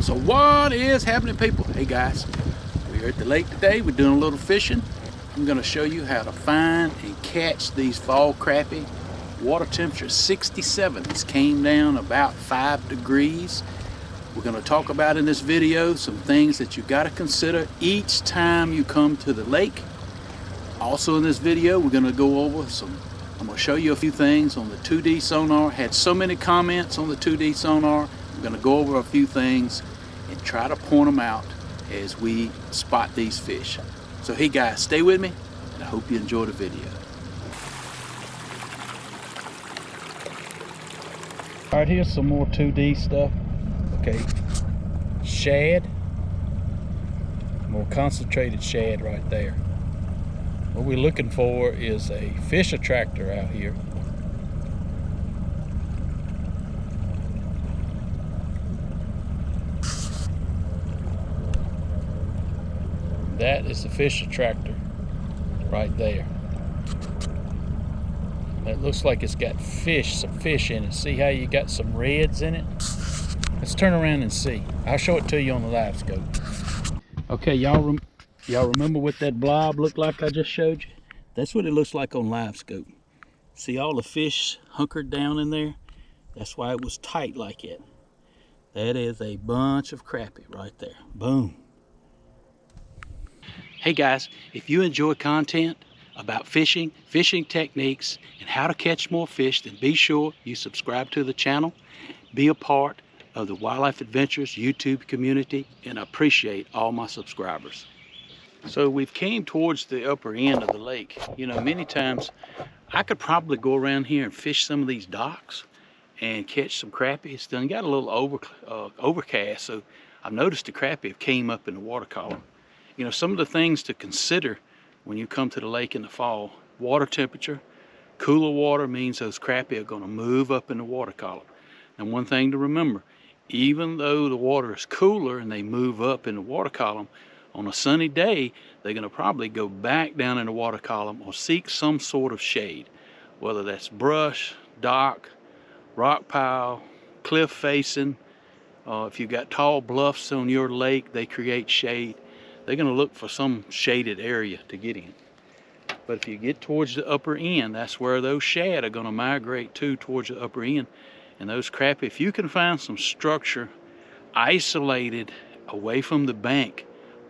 So what is happening, people? Hey guys, we're at the lake today. We're doing a little fishing. I'm going to show you how to find and catch these fall crappie. Water temperature 67. This came down about 5 degrees. We're going to talk about in this video some things that you got to consider each time you come to the lake. Also in this video, we're going to go over I'm going to show you a few things on the 2D sonar. Had so many comments on the 2D sonar. I'm going to go over a few things and try to point them out as we spot these fish. So hey guys, stay with me, and I hope you enjoy the video. All right, here's some more 2D stuff. Okay, shad, more concentrated shad right there. What we're looking for is a fish attractor out here. That is the fish attractor right there. That looks like it's got some fish in it. See how you got some reds in it? Let's turn around and see. I'll show it to you on the live scope. Okay, y'all remember what that blob looked like I just showed you? That's what it looks like on live scope. See all the fish hunkered down in there? That's why it was tight like it. That is a bunch of crappie right there. Boom. Hey guys, if you enjoy content about fishing, fishing techniques, and how to catch more fish, then be sure you subscribe to the channel, be a part of the Wildlife Adventures YouTube community, and I appreciate all my subscribers. So we've came towards the upper end of the lake. You know, many times I could probably go around here and fish some of these docks and catch some crappie. It's done got a little overcast, so I've noticed the crappie have came up in the water column. You know, some of the things to consider when you come to the lake in the fall: water temperature. Cooler water means those crappie are going to move up in the water column. And one thing to remember, even though the water is cooler and they move up in the water column, on a sunny day, they're going to probably go back down in the water column or seek some sort of shade, whether that's brush, dock, rock pile, cliff facing. If you've got tall bluffs on your lake, they create shade. They're going to look for some shaded area to get in. But if you get towards the upper end, that's where those shad are going to migrate towards the upper end. And those crappie, if you can find some structure isolated away from the bank,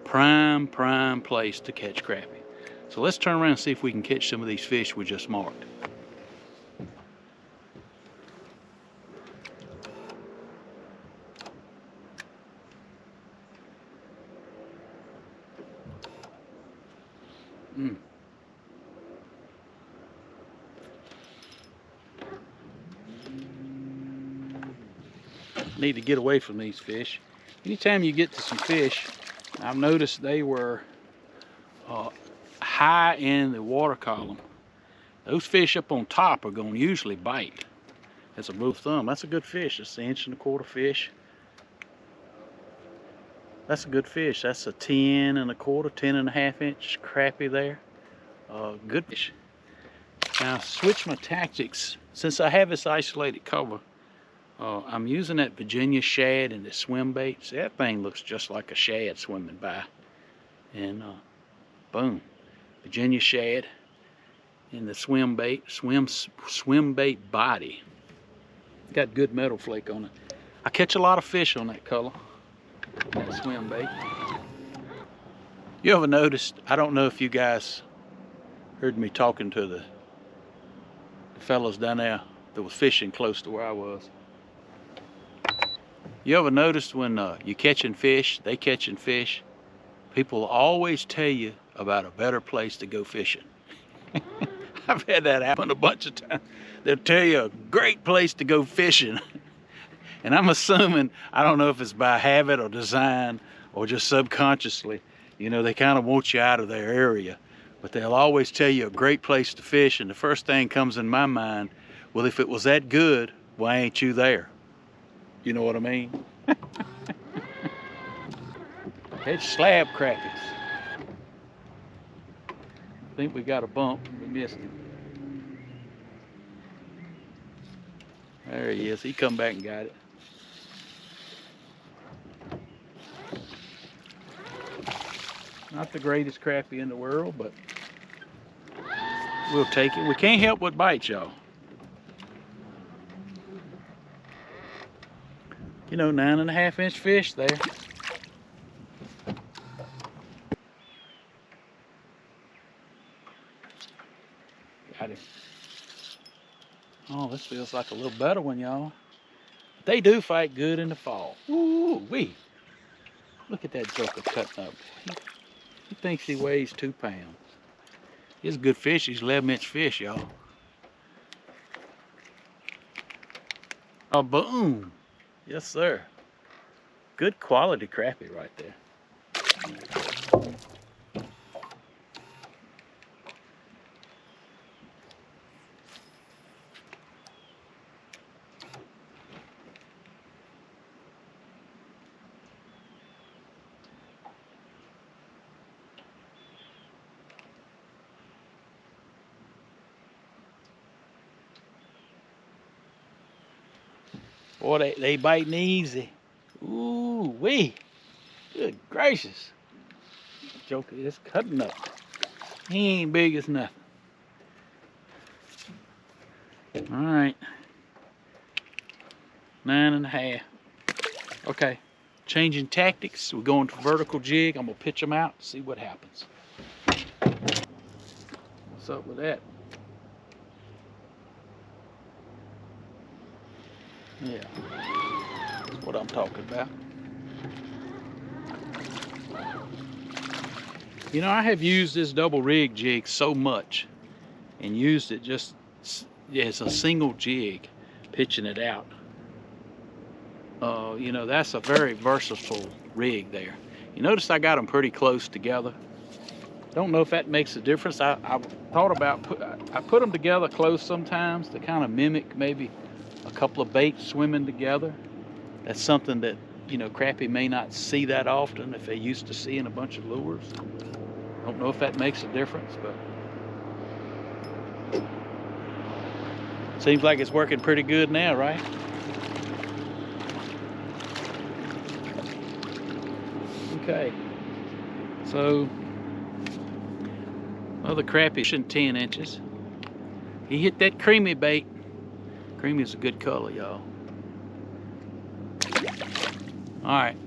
prime place to catch crappie. So let's turn around and see if we can catch some of these fish we just marked. Need to get away from these fish. Anytime you get to some fish, I've noticed they were high in the water column. Those fish up on top are going to usually bite. That's a rule of thumb. That's a good fish. That's an 1.25 inch fish. That's a good fish. That's a 10.25, 10.5 inch crappie there. Good fish. Now switch my tactics. Since I have this isolated cover, I'm using that Virginia shad and the swim bait. See, that thing looks just like a shad swimming by. And boom, Virginia shad and the swim bait body. Got good metal flake on it. I catch a lot of fish on that color, that swim bait. You ever noticed, I don't know if you guys heard me talking to the fellows down there that was fishing close to where I was. You ever noticed when you're catching fish, they catching fish, people always tell you about a better place to go fishing. I've had that happen a bunch of times. They'll tell you a great place to go fishing. And I'm assuming, I don't know if it's by habit or design or just subconsciously, you know, they kind of want you out of their area. But they'll always tell you a great place to fish, and the first thing comes in my mind, well, if it was that good, why ain't you there? You know what I mean? It's slab crappies. I think we got a bump. We missed him. There he is. He come back and got it. Not the greatest crappie in the world, but we'll take it. We can't help what bites, y'all. You know, 9.5-inch fish there. Got him. Oh, this feels like a little better one, y'all. They do fight good in the fall. Ooh-wee. Look at that joker cutting up. He thinks he weighs 2 pounds. He's a good fish. He's 11-inch fish, y'all. Oh, boom. Yes, sir. Good quality crappie right there. Boy, they biting easy. Ooh-wee. Good gracious. Joker is cutting up. He ain't big as nothing. All right. 9.5. Okay. Changing tactics. We're going to vertical jig. I'm going to pitch them out, see what happens. What's up with that? Yeah. That's what I'm talking about. You know, I have used this double rig jig so much and used it just as a single jig, pitching it out. You know, that's a very versatile rig there. You notice I got them pretty close together. Don't know if that makes a difference. I thought about, I put them together close sometimes to kind of mimic maybe a couple of baits swimming together. That's something that, you know, crappie may not see that often if they used to seeing a bunch of lures. Don't know if that makes a difference, but seems like it's working pretty good now, right? Okay, so another crappie in 10 inches. He hit that creamy bait. Creamy is a good color, y'all. All right,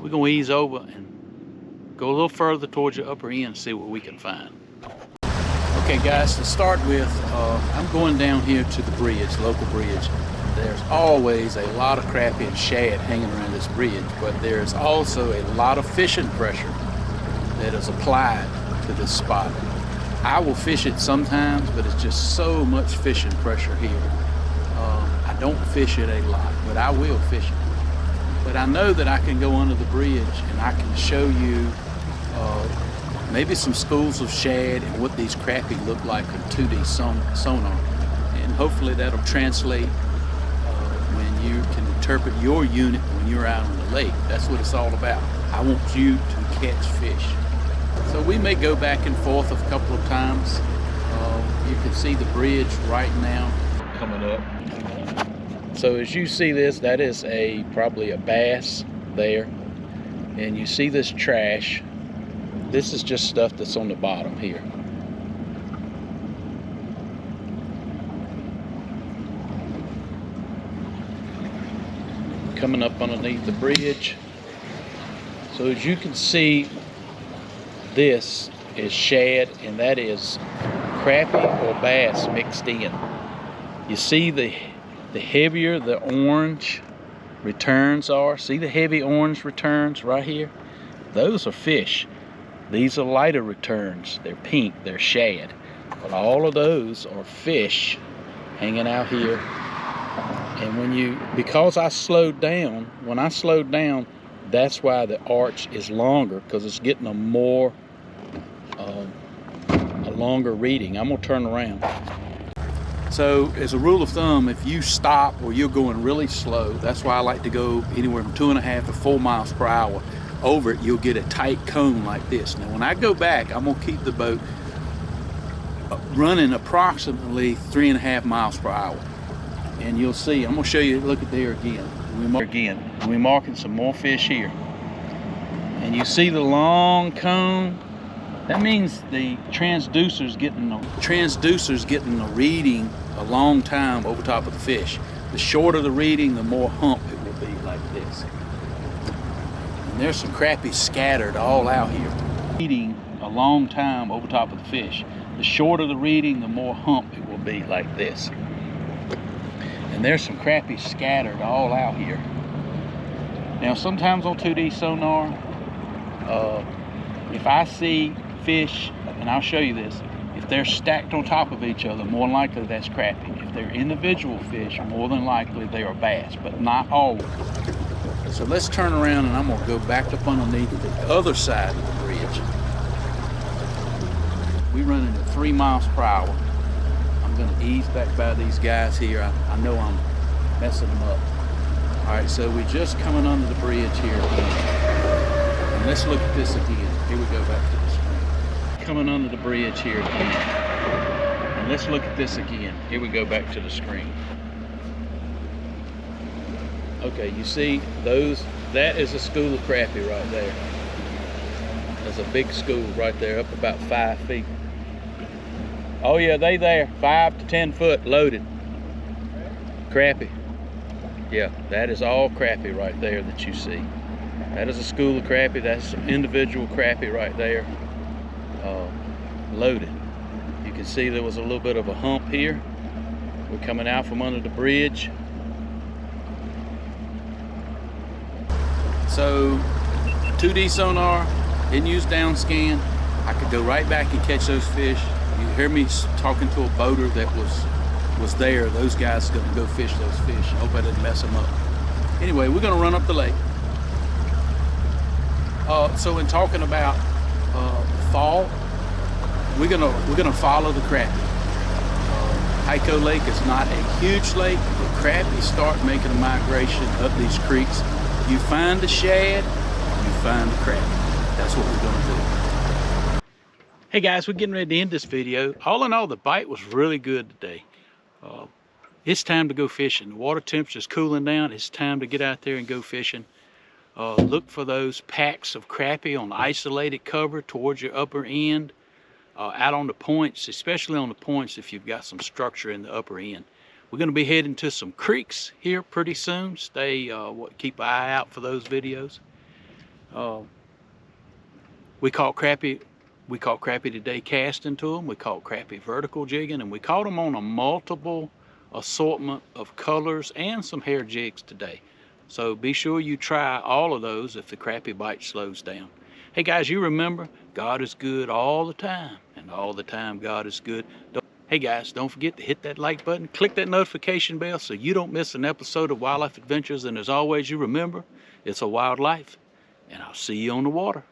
we're gonna ease over and go a little further towards your upper end and see what we can find. Okay guys, to start with, I'm going down here to the bridge, local bridge. There's always a lot of crappie and shad hanging around this bridge, but there's also a lot of fishing pressure that is applied to this spot. I will fish it sometimes, but it's just so much fishing pressure here. I don't fish it a lot, but I will fish it. But I know that I can go under the bridge and I can show you maybe some schools of shad and what these crappie look like in 2D sonar. And hopefully that'll translate when you can interpret your unit when you're out on the lake. That's what it's all about. I want you to catch fish. So we may go back and forth a couple of times. You can see the bridge right now coming up. So as you see this, that is probably a bass there. And you see this trash. This is just stuff that's on the bottom here. Coming up underneath the bridge. So as you can see, this is shad and that is crappie or bass mixed in. You see the heavier the orange returns are. See the heavy orange returns right here? Those are fish. These are lighter returns. They're pink, they're shad. But all of those are fish hanging out here. And because I slowed down, when I slowed down, that's why the arch is longer, because it's getting a longer reading. I'm gonna turn around. So as a rule of thumb, if you stop or you're going really slow, that's why I like to go anywhere from 2.5 to 4 miles per hour. Over it, you'll get a tight cone like this. Now when I go back, I'm gonna keep the boat running approximately 3.5 miles per hour. And you'll see, I'm gonna show you, look at there again. We're marking some more fish here. and you see the long cone, that means the transducer's getting the reading a long time over top of the fish. The shorter the reading, the more hump it will be, like this. And there's some crappie scattered all out here. Reading a long time over top of the fish. The shorter the reading, the more hump it will be, like this. And there's some crappie scattered all out here. Now sometimes on 2D sonar, if I see fish, and I'll show you this, if they're stacked on top of each other, more than likely that's crappie. If they're individual fish, more than likely they are bass, but not always. So let's turn around and I'm gonna go back up underneath the other side of the bridge. We running at 3 miles per hour. I'm gonna ease back by these guys here. I know I'm messing them up. All right, so we're just coming under the bridge here again. And let's look at this again. Here we go back to the screen. Coming under the bridge here again. And let's look at this again. Here we go back to the screen. Okay, you see those, that is a school of crappie right there. There's a big school right there, up about 5 feet. Oh yeah, they there, 5 to 10 foot loaded. Crappie. Yeah, that is all crappie right there that you see. That is a school of crappie. That's some individual crappie right there, loaded. You can see there was a little bit of a hump here. We're coming out from under the bridge. So 2D sonar, didn't use down scan. I could go right back and catch those fish. You hear me talking to a boater that was there. Those guys are gonna go fish those fish. I hope I didn't mess them up. Anyway, we're gonna run up the lake. So in talking about fall, we're gonna follow the crappie. Hyco Lake is not a huge lake, but crappie start making a migration up these creeks. You find the shad, you find the crappie. That's what we're gonna do. Hey guys, we're getting ready to end this video. All in all, the bite was really good today. It's time to go fishing. The water temperature is cooling down. It's time to get out there and go fishing. Look for those packs of crappie on isolated cover towards your upper end. Out on the points, especially on the points if you've got some structure in the upper end. We're going to be heading to some creeks here pretty soon. Keep an eye out for those videos. We caught crappie today casting to them. We caught crappie vertical jigging, and we caught them on a multiple assortment of colors and some hair jigs today. So be sure you try all of those if the crappie bite slows down. Hey guys, you remember, God is good all the time, and all the time God is good. Hey guys, don't forget to hit that like button, click that notification bell so you don't miss an episode of Wildlife Adventures. And as always, you remember, it's a wild life, and I'll see you on the water.